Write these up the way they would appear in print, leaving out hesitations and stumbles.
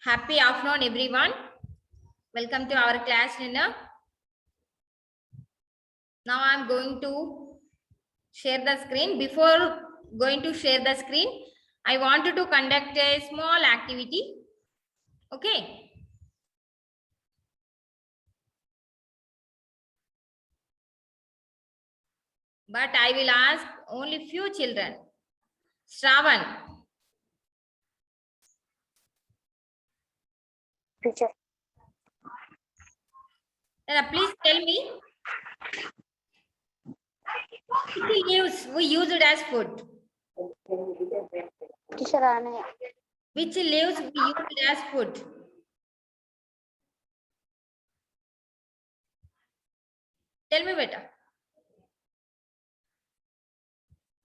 Happy afternoon, everyone. Welcome to our class dinner. Now I'm going to share the screen. Before going to share the screen, I wanted to conduct a small activity. Okay. But I will ask only few children. Shravan. Teacher. Please tell me which leaves we use it as food. Teacher, Ane. Which leaves we use it as food? Tell me better.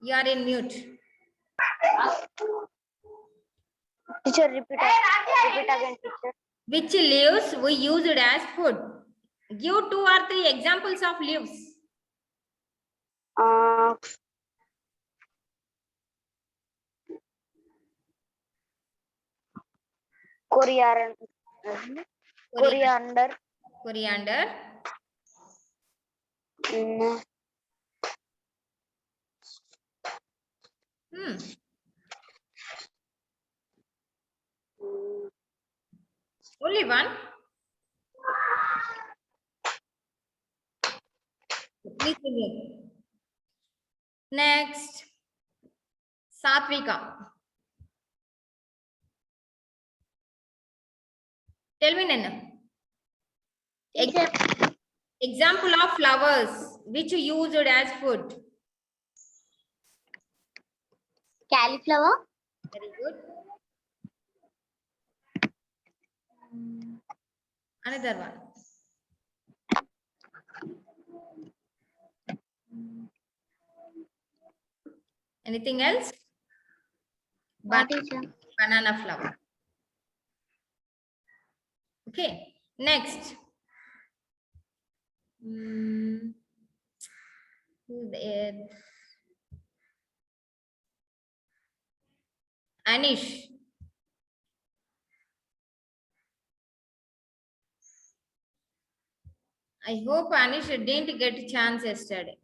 You are in mute. Teacher, repeat again, teacher. Which leaves we use it as food? Give 2 or 3 examples of leaves. Coriander. Coriander. Only one. Please remove. Next, Satvika. Tell me, Nana. Example of flowers which you use it as food. Cauliflower. Very good. Another one. Anything else? Banana flower. Okay. Next. Who's there? Anish. I hope Anish didn't get a chance yesterday.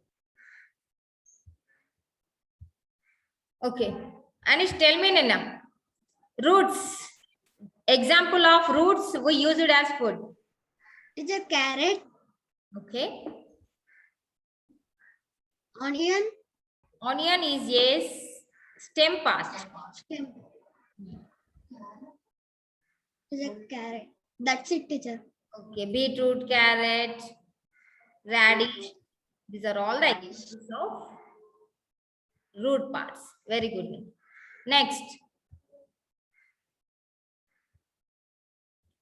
Okay. Anish, tell me, Nana. Roots. Example of roots we use it as food. Is a carrot. Okay. Onion. Onion is a stem part. Stem. Is a carrot. That's it, teacher. Okay. Beetroot, carrot, radish. These are all the examples of root parts. Very good. Next.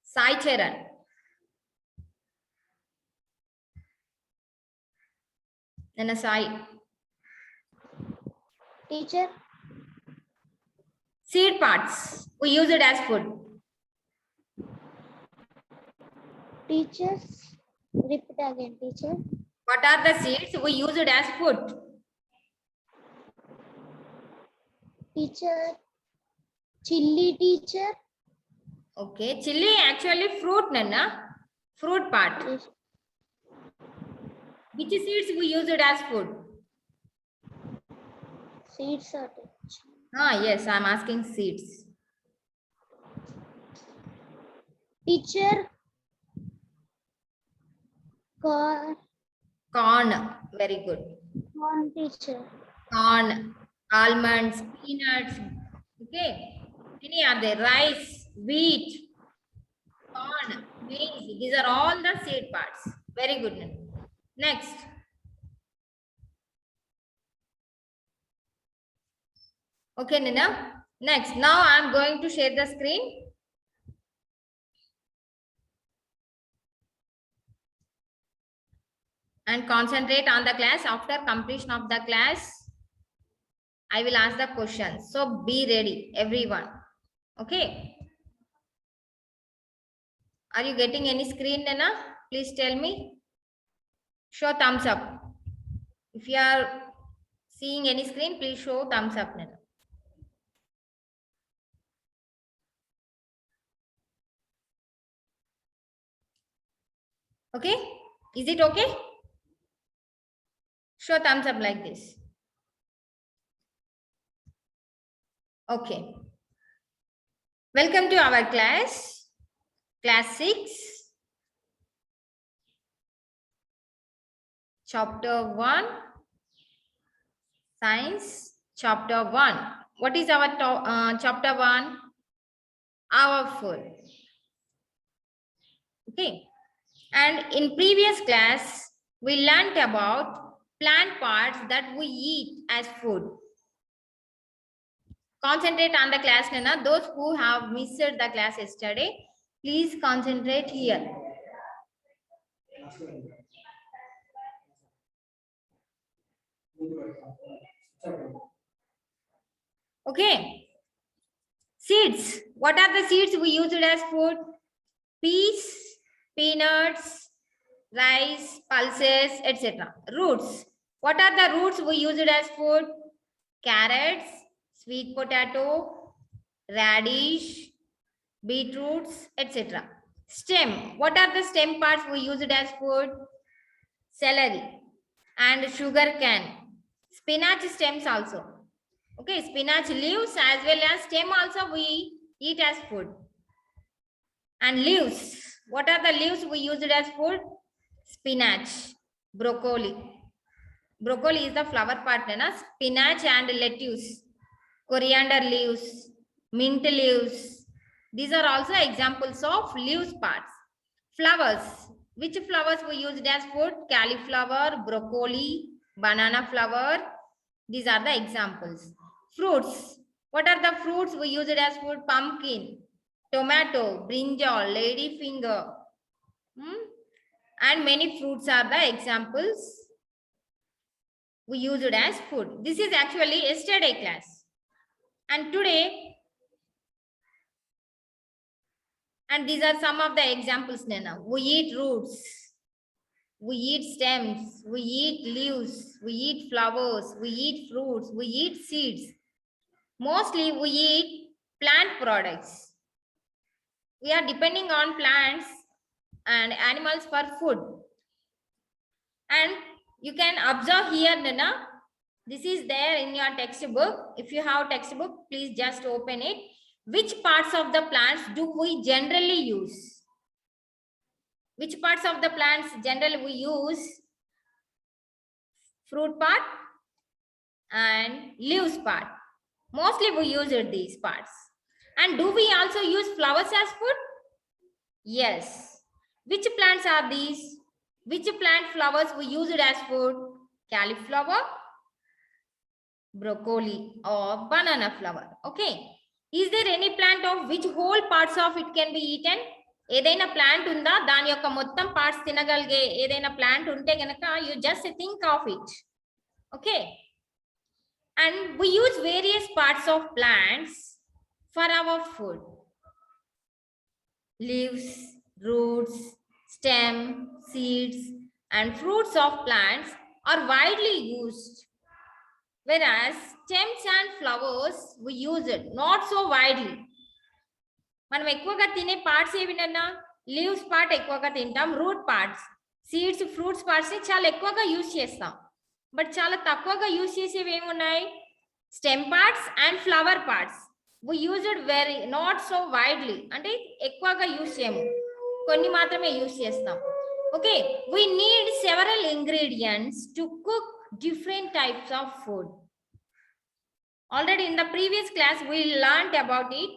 Sai Charan. Nana Sai. Teacher. Seed parts. We use it as food. Teachers. Repeat again, teacher. What are the seeds? We use it as food. Teacher. Chili, teacher. Okay. Chili actually fruit, Nana. Fruit part. Yes. Which seeds we use it as food? Seeds are Yes, I'm asking seeds. Teacher. Corn. Corn. Very good. Corn, teacher. Corn, almonds, peanuts. Okay. Many are there. Rice, wheat, corn, maize. These are all the seed parts. Very good. Next. Okay, Nina. Next. Now I'm going to share the screen. And concentrate on the class. After completion of the class, I will ask the questions. So be ready, everyone. Okay. Are you getting any screen, Nana? Please tell me. Show thumbs up. If you are seeing any screen, please show thumbs up, Nana. Okay, is it okay? Show thumbs up like this. Okay, welcome to our class 6, chapter 1, science, chapter 1. What is our chapter 1? Our food. Okay, and in previous class we learnt about plant parts that we eat as food. Concentrate on the class, Nana. Those who have missed the class yesterday, please concentrate here. Okay. Seeds. What are the seeds we used as food? Peas, peanuts, rice, pulses, etc. Roots. What are the roots we used as food? Carrots, sweet potato, radish, beetroots, etc. Stem. What are the stem parts we used as food? Celery and sugar cane. Spinach stems also. Okay, spinach leaves as well as stem also we eat as food. And leaves. What are the leaves we used as food? Spinach, broccoli. Broccoli is the flower part, na? Spinach and lettuce, coriander leaves, mint leaves. These are also examples of leaves parts. Flowers. Which flowers we used as food? Cauliflower, broccoli, banana flower. These are the examples. Fruits. What are the fruits we used as food? Pumpkin, tomato, brinjal, ladyfinger. And many fruits are the examples we use it as food. This is actually yesterday class. And today, and these are some of the examples now. We eat roots, we eat stems, we eat leaves, we eat flowers, we eat fruits, we eat seeds. Mostly we eat plant products. We are depending on plants and animals for food. And you can observe here, Nana. This is there in your textbook. If you have textbook, please just open it. Which parts of the plants do we generally use? Which parts of the plants generally we use? Fruit part and leaves part. Mostly we use these parts. And do we also use flowers as food? Yes. Which plants are these? Which plant flowers we use it as food? Cauliflower, broccoli or banana flower. Okay. Is there any plant of which whole parts of it can be eaten? ఏదైనా plant ఉందా దాని యొక్క మొత్తం parts తినగలిగే ఏదైనా plant ఉంటే గనక you just think of it. Okay. And we use various parts of plants for our food. Leaves, roots, stem, seeds and fruits of plants are widely used. Whereas stems and flowers, we use it not so widely. మనం ఎక్కువగా తినే parts ఏవినన్నా leaves part ఎక్కువగా తింటాం, root parts, seeds, fruits parts ని చాలా ఎక్కువగా use చేస్తాం. But చాలా తక్కువగా యూజ్ చేసేవి ఏమున్నాయి? Stem parts and flower parts. We use it very not so widely, అంటే ఎక్కువగా యూజ్ చేయము, కొన్ని మాత్రమే యూజ్ చేస్తాం. Okay, we need several ingredients to cook different types of food. Already in the previous class we learned about it.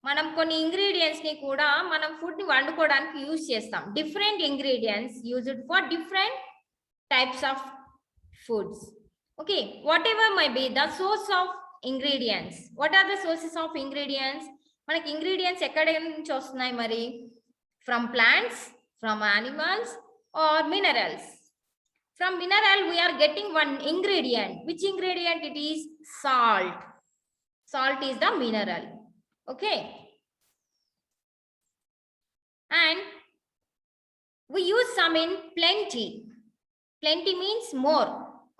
మనం కొన్ని ingredients ని కూడా మనం ఫుడ్ ని వండుకోవడానికి యూజ్ చేస్తాం. Different ingredients used for different types of foods. Okay, whatever may be the source of ingredients. What are the sources of ingredients? మనకి ingredients ఎక్కడి నుంచి వస్తున్నాయి మరి? From plants, from animals or minerals. From mineral we are getting one ingredient. Which ingredient it is? Salt. Salt is the mineral. Okay. And we use some in plenty. Plenty means more.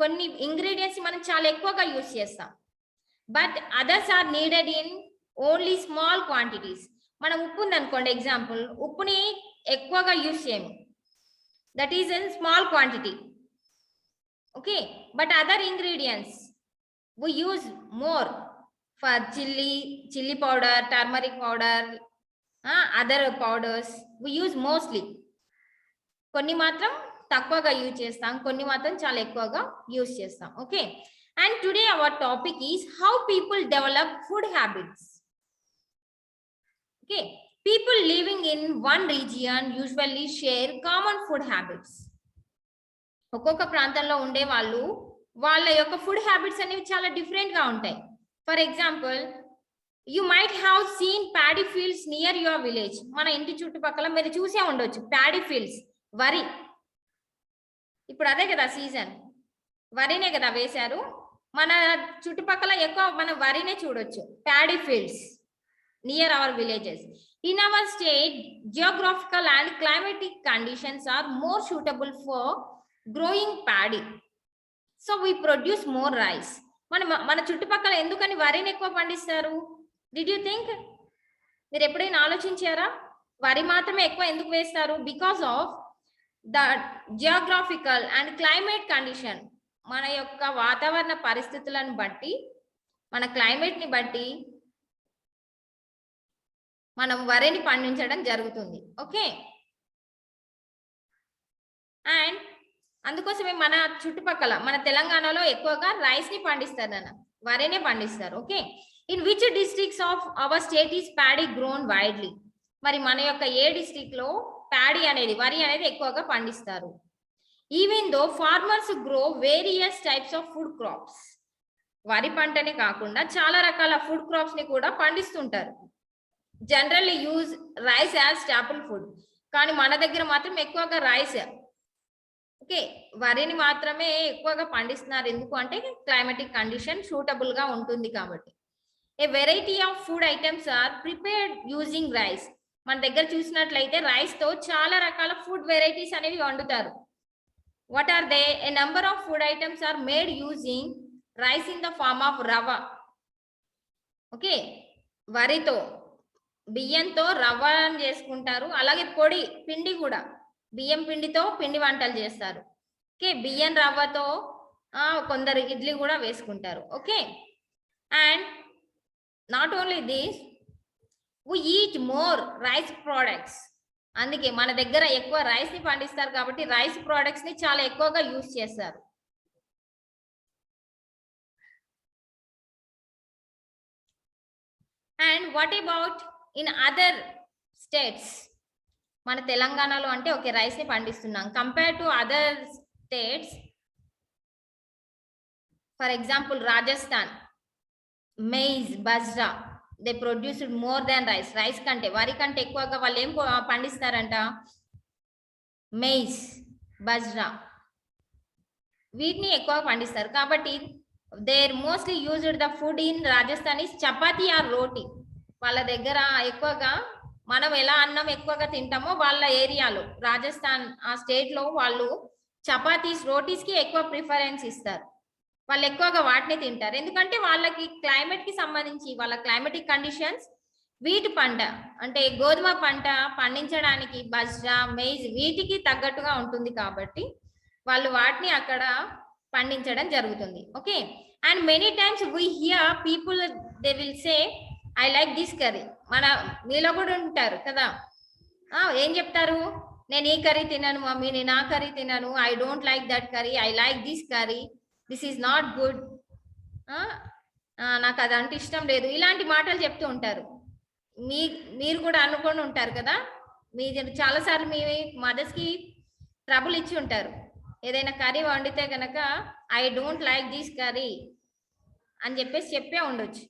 Konni ingredients మనం చాలా ఎక్కువగా use చేస్తాం. But others are needed in only small quantities. మనం ఉప్పు ఉంది అనుకోండి, example, ఉప్పుని ఎక్కువగా యూస్ చేయము. that is in small quantity. Okay, but other ingredients we use more for chili powder, turmeric powder, other powders we use mostly. కొన్ని మాత్రం తక్కువగా యూజ్ చేస్తాం, కొన్ని మాత్రం చాలా ఎక్కువగా యూజ్ చేస్తాం. Okay, and today our topic is how people develop food habits. Okay, people living in one region usually share common food habits. ఒక్కొక్క ప్రాంతంలో ఉండే వాళ్ళు వాళ్ళ యొక్క ఫుడ్ హ్యాబిట్స్ అనేవి చాలా డిఫరెంట్ గా ఉంటాయి. For example, you might have seen paddy fields near your village. మన ఇంటి చుట్టుపక్కల మీరు చూసే ఉండొచ్చు ప్యాడీ ఫీల్డ్స్, వరి. ఇప్పుడు అదే కదా సీజన్, వరినే కదా వేశారు. మన చుట్టుపక్కల ఎక్కువ మనం వరినే చూడొచ్చు, paddy fields near our villages. In our state, geographical and climatic conditions are more suitable for growing paddy, so we produce more rice. మన చుట్టుపక్కల ఎందుకని వరిని ఎక్కువ పండిస్తారు? Did you think? మీరు ఎప్పుడైనా ఆలోచించారా వరి మాత్రమే ఎక్కువ ఎందుకు వేస్తారు? Because of the geographical and climate condition. మన యొక్క వాతావరణ పరిస్థితులను బట్టి, మన క్లైమేట్ ని బట్టి మనం వరిని పండించడం జరుగుతుంది. ఓకే, అండ్ అందుకోసమే మన చుట్టుపక్కల మన తెలంగాణలో ఎక్కువగా రైస్ ని పండిస్తారు అన్న, వరినే పండిస్తారు. Okay, in which districts of our state is paddy grown widely. మరి మన యొక్క ఏ డిస్ట్రిక్ట్ లో ప్యాడీ అనేది, వరి అనేది ఎక్కువగా పండిస్తారు. Even though farmers grow various types of food crops. వరి పంటనే కాకుండా చాలా రకాల ఫుడ్ క్రాప్స్ ని కూడా పండిస్తుంటారు. Generally use rice as staple food. కానీ మన దగ్గర మాత్రం ఎక్కువగా రైస్, ఓకే, వరిని మాత్రమే ఎక్కువగా పండిస్తున్నారు. ఎందుకు అంటే క్లైమాటిక్ కండిషన్ సూటబుల్ గా ఉంటుంది కాబట్టి. A variety of food items are prepared using rice. మన దగ్గర చూసినట్లయితే రైస్ తో చాలా రకాల ఫుడ్ వెరైటీస్ అనేవి వండుతారు. What are they? A number of food items are made using rice in the form of rava. Okay, వరితో, బియ్యంతో రవ్వ చేసుకుంటారు. అలాగే పొడి పిండి కూడా, బియ్యం పిండితో పిండి వంటలు చేస్తారు. ఓకే, బియ్యం రవ్వతో కొందరు ఇడ్లీ కూడా వేసుకుంటారు. Okay, and not only this, we eat more rice products. అందుకే మన దగ్గర ఎక్కువ రైస్ ని పండిస్తారు కాబట్టి రైస్ ప్రొడక్ట్స్ ని చాలా ఎక్కువగా యూజ్ చేస్తారు. And what about in other states? మన తెలంగాణలో అంటే ఓకే రైస్ ని పండిస్తున్నాం. Compare to other states, for example Rajasthan, maize, bajra, they produced more than rice. Rice కంటే, వరి కంటే ఎక్కువగా వాళ్ళు ఏం పండిస్తారంట? మెయిజ్, బజ్రా, వీటిని ఎక్కువ పండిస్తారు. కాబట్టి their mostly used the food in Rajasthan is chapati or roti. వాళ్ళ దగ్గర ఎక్కువగా మనం ఎలా అన్నం ఎక్కువగా తింటామో వాళ్ళ ఏరియాలో, రాజస్థాన్ ఆ స్టేట్ లో వాళ్ళు చపాతీస్, రోటీస్ కి ఎక్కువ ప్రిఫరెన్స్ ఇస్తారు. వాళ్ళు ఎక్కువగా వాటిని తింటారు. ఎందుకంటే వాళ్ళకి క్లైమేట్ కి సంబంధించి, వాళ్ళ క్లైమేటిక్ కండిషన్స్ వీటి పంట అంటే గోధుమ పంట పండించడానికి బజ్రా, మెయిజ్ వీటికి తగ్గట్టుగా ఉంటుంది కాబట్టి వాళ్ళు వాటిని అక్కడ పండించడం జరుగుతుంది. Okay, and many times we here people they will say I like this curry. మన మీలో కూడా ఉంటారు కదా, ఏం చెప్తారు? నేను ఈ కర్రీ తినను మమ్మీ, నేను ఆ కర్రీ తినను, I don't like that curry, I like this curry, this is not good, నాకు అదంటే ఇష్టం లేదు, ఇలాంటి మాటలు చెప్తూ ఉంటారు. మీరు కూడా అనుకొని ఉంటారు కదా, మీరు చాలాసార్లు మీ మదర్స్ కి ట్రబుల్ ఇచ్చి ఉంటారు. ఏదైనా కర్రీ వండితే కనుక I don't like this curry అని చెప్పేసి చెప్పే ఉండొచ్చు.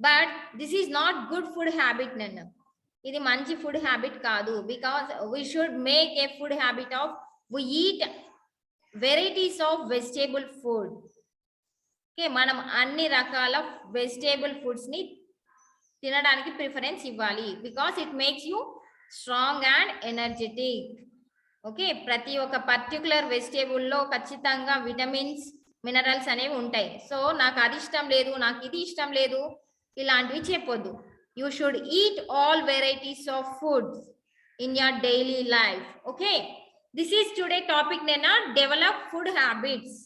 But this is not good food habit నన్ను, ఇది మంచి ఫుడ్ హ్యాబిట్ కాదు. Because we should make a food habit of we eat varieties of vegetable food. Okay, మనం అన్ని రకాల వెజిటేబుల్ ఫుడ్స్ ని తినడానికి ప్రిఫరెన్స్ ఇవ్వాలి. Because it makes you strong and energetic. Okay, ప్రతి ఒక్క పర్టికులర్ వెజిటేబుల్లో ఖచ్చితంగా విటమిన్స్, మినరల్స్ అనేవి ఉంటాయి. సో నాకు అది ఇష్టం లేదు, నాకు ఇది ఇష్టం లేదు, ఇలాంటివి చెప్పొద్దు. You should eat all varieties of foods in your daily life. Okay, this is today topic నేనా డెవలప్ ఫుడ్ హ్యాబిట్స్.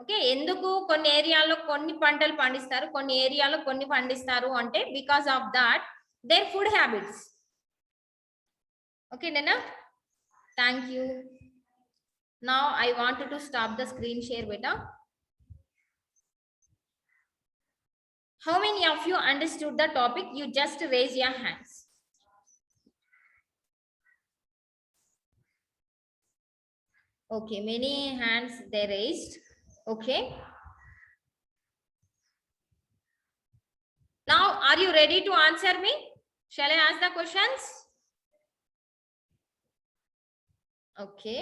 ఓకే, ఎందుకు కొన్ని ఏరియాలో కొన్ని పంటలు పండిస్తారు, కొన్ని ఏరియాలో కొన్ని పండిస్తారు అంటే because of that their food habits. Okay నేనా, thank you. Now I want to stop the screen share బేటా. How many of you understood the topic? You just raise your hands. Okay, many hands they raised. Okay. Now, are you ready to answer me? Shall I ask the questions? Okay.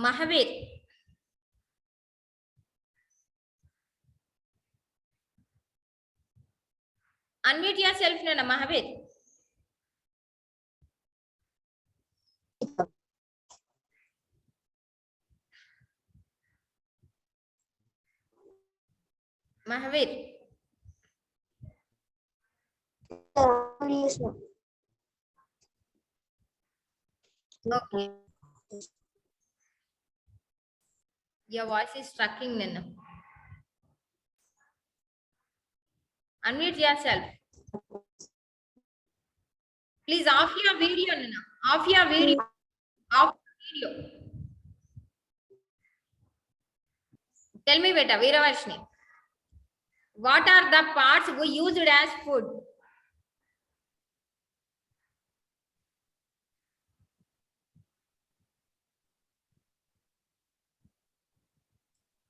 Mahavir. Unmute yourself, Nana Mahavir. Mahavir. Yes, ma'am. Okay. Your voice is stucking, Nana. Unmute yourself. Please off your video, Nana. Off your video. Off video. Tell me, beta, Veeravashni. What are the parts we used as food?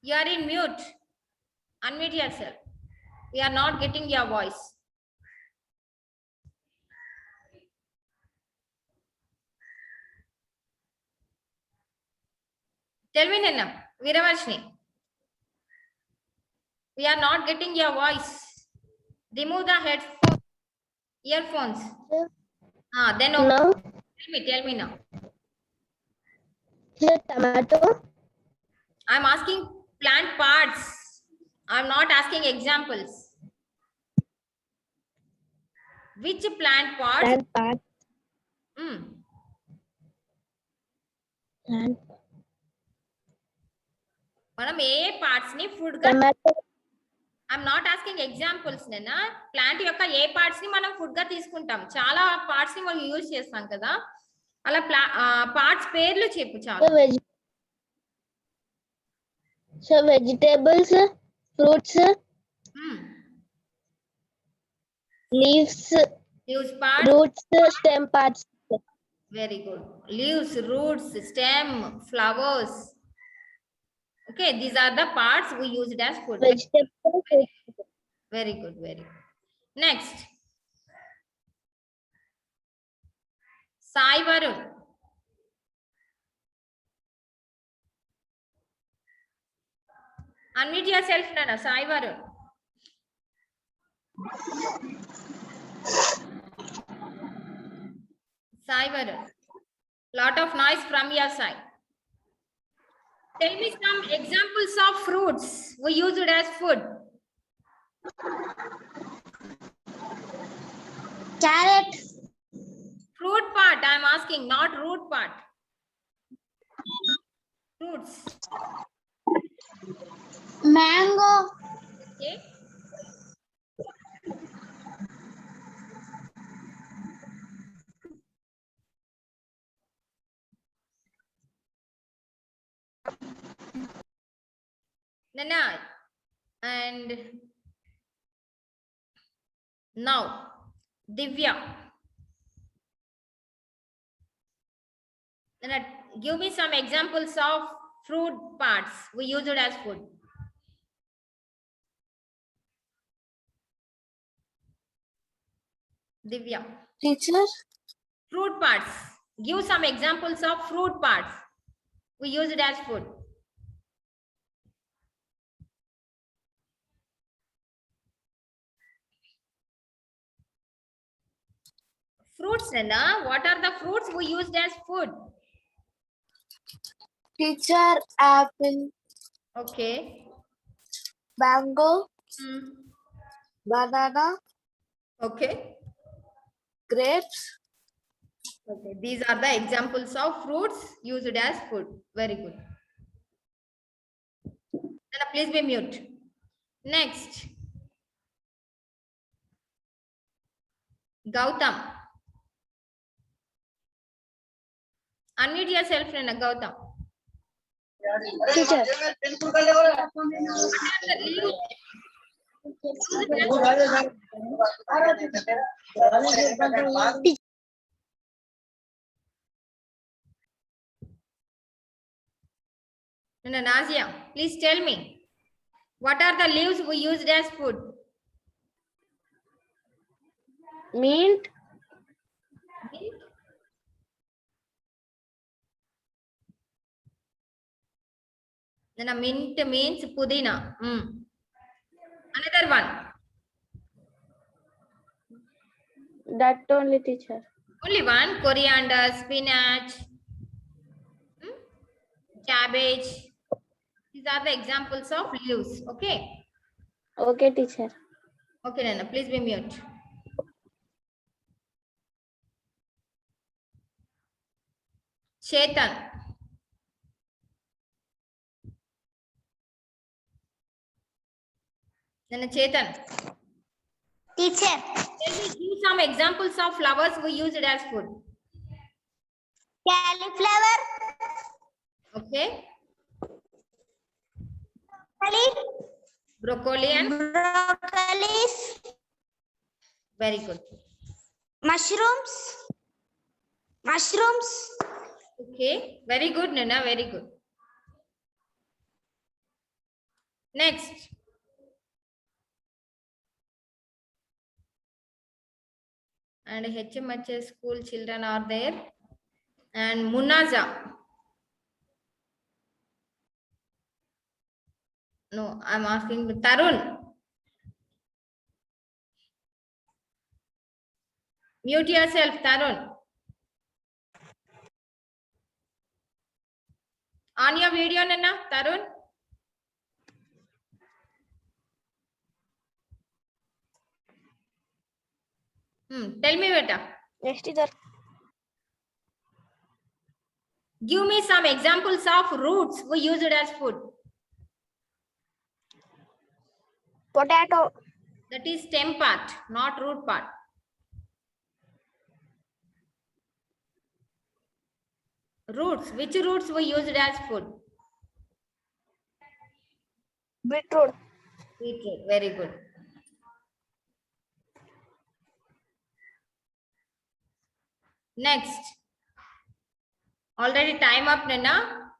You are in mute. Unmute yourself. We are not getting your voice. Tell me, Nana, Veeravashni. We are not getting your voice. Remove the headphones, earphones. Sir, Then okay. now Tell me now. here tomato. I'm asking plant parts. I'm not asking examples. Which plant parts? Plant part. Hmm. Plant. మనం ఏ parts ని food గా Tomato. I'm not asking examples నేనా. Plant యొక్క ఏ parts ని మనం food గా తీసుకుంటాం, చాలా పార్ట్స్ ని మనం యూజ్ చేస్తాం కదా, అలా పార్ట్స్ పేర్లు చెప్పు చాలా. So vegetables, fruits, leaves, part, roots, stem parts. very good. Leaves, roots, stem, flowers. Okay, these are the parts we used as food. Vegetables. Very good, very good. Next, Sai Varun. Unmute yourself, Nana. Sai Varun. Sai Varun. Lot of noise from your side. Tell me some examples of fruits we use it as food. Carrot. Fruit part, I am asking, not root part. Fruits. Mango. Okay. Nana, and now Divya. Nana, give me some examples of fruit parts we use it as food. Divya. Teacher. Fruit parts. Give some examples of fruit parts we use it as food. Fruits, Nana. What are the fruits we used as food? Teacher, apple. Okay. Mango. Hmm. Banana. Okay. Grapes. Okay, these are the examples of fruits used as food. Very good. Nana, please be mute. Next, Gautam. Unmute yourself, Nana, Gautam. Teacher. What are the leaves used as Nana, Nazia, please tell me. What are the leaves we used as food? Mint. Mint. Nana, mint means pudina. Another one. That only, teacher. Only one. Coriander, spinach, cabbage. These are the examples of leaves. Okay. Okay, teacher. Okay, Nana, please be mute. Chetan. Nana, Chetan. Teacher. Tell me, give some examples of flowers we used as food. Cauliflower. Okay. Broccoli. Broccoli and Broccolis. very good. Mushrooms. Mushrooms. Okay. Very good, Nana. Very good. Next. And HMH school children are there. And Munaza. No, I'm asking Tarun. Mute yourself, Tarun. On your video, Nana, Tarun. Tell me, beta. Next, teacher. Give me some examples of roots we use it as food. Potato. That is stem part, not root part. Roots. Which roots we use it as food? Beetroot. Beetroot. Very good. Next. Already time up, Nana.